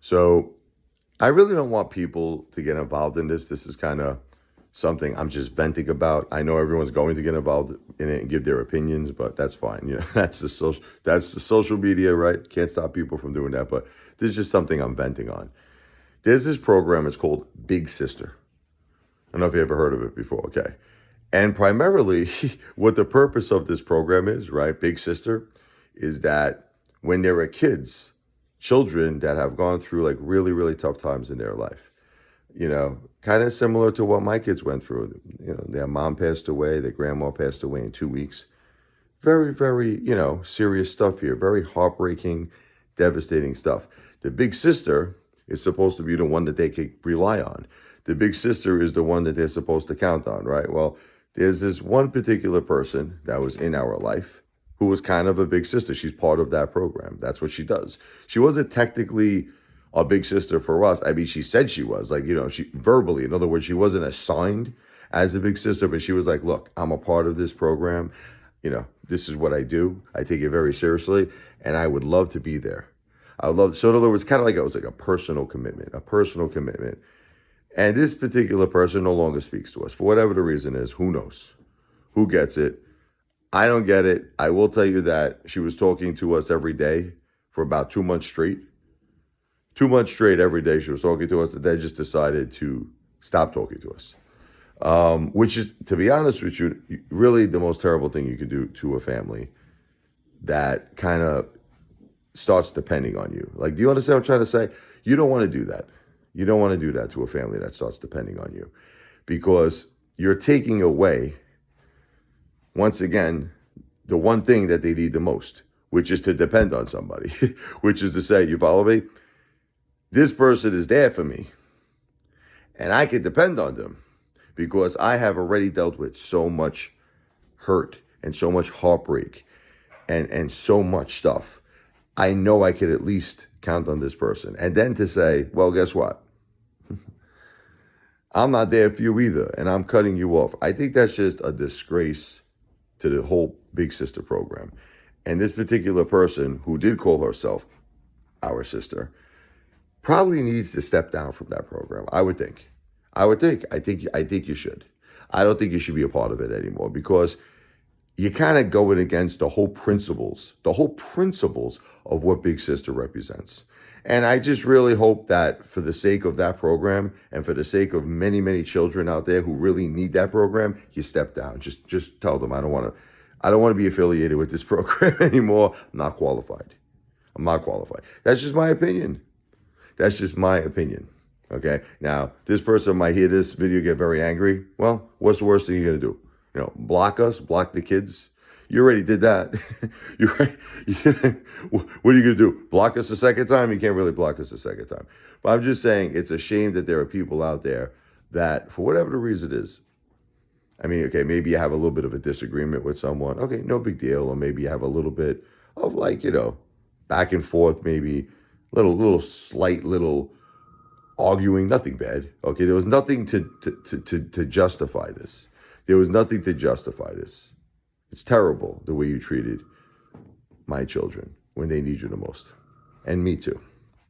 So I really don't want people to get involved in this. This is kind of something I'm just venting about. I know everyone's going to get involved in it and give their opinions, but that's fine. That's the social media, right? Can't stop people from doing that. But this is just something I'm venting on. There's this program, it's called Big Sister. I don't know if you ever heard of it before, okay? And primarily, what the purpose of this program is, right? Big Sister, is that when there are kids, children that have gone through like really, really tough times in their life, kind of similar to what my kids went through. Their mom passed away, their grandma passed away in 2 weeks. Very, very, serious stuff here. Very heartbreaking, devastating stuff. The big sister is supposed to be the one that they can rely on. The big sister is the one that they're supposed to count on, right? Well, there's this one particular person that was in our life who was kind of a big sister. She's part of that program. That's what she does. She wasn't technically a big sister for us. I mean, she said she was, she verbally, in other words, she wasn't assigned as a big sister, but she was like, look, I'm a part of this program. This is what I do. I take it very seriously, and I would love to be there. I would love, so in other words, kind of like it was like a personal commitment. And this particular person no longer speaks to us for whatever the reason is. Who knows? Who gets it? I don't get it. I will tell you that she was talking to us every day for about 2 months straight. 2 months straight every day she was talking to us, and then just decided to stop talking to us. Which is, to be honest with you, really the most terrible thing you can do to a family that kind of starts depending on you. Like, do you understand what I'm trying to say? You don't want to do that. You don't want to do that to a family that starts depending on you, because you're taking away, once again, the one thing that they need the most, which is to depend on somebody, which is to say, you follow me? This person is there for me, and I can depend on them because I have already dealt with so much hurt and so much heartbreak and so much stuff. I know I could at least count on this person. And then to say, well, guess what? I'm not there for you either, and I'm cutting you off. I think that's just a disgrace to the whole Big Sister program. And this particular person who did call herself our sister probably needs to step down from that program. I would think. I think you should. I don't think you should be a part of it anymore, because you're kind of going against the whole principles of what Big Sister represents. And I just really hope that for the sake of that program and for the sake of many, many children out there who really need that program, you step down. Just tell them, I don't want to be affiliated with this program anymore. I'm not qualified. That's just my opinion. Okay. Now, this person might hear this video, get very angry. Well, what's the worst thing you're going to do? Block us, block the kids. You already did that. What are you going to do? Block us a second time? You can't really block us a second time. But I'm just saying, it's a shame that there are people out there that, for whatever the reason is, I mean, okay, maybe you have a little bit of a disagreement with someone. Okay, no big deal. Or maybe you have a little bit of back and forth, maybe slight arguing, nothing bad. Okay, there was nothing to justify this. It's terrible the way you treated my children when they need you the most. And me too.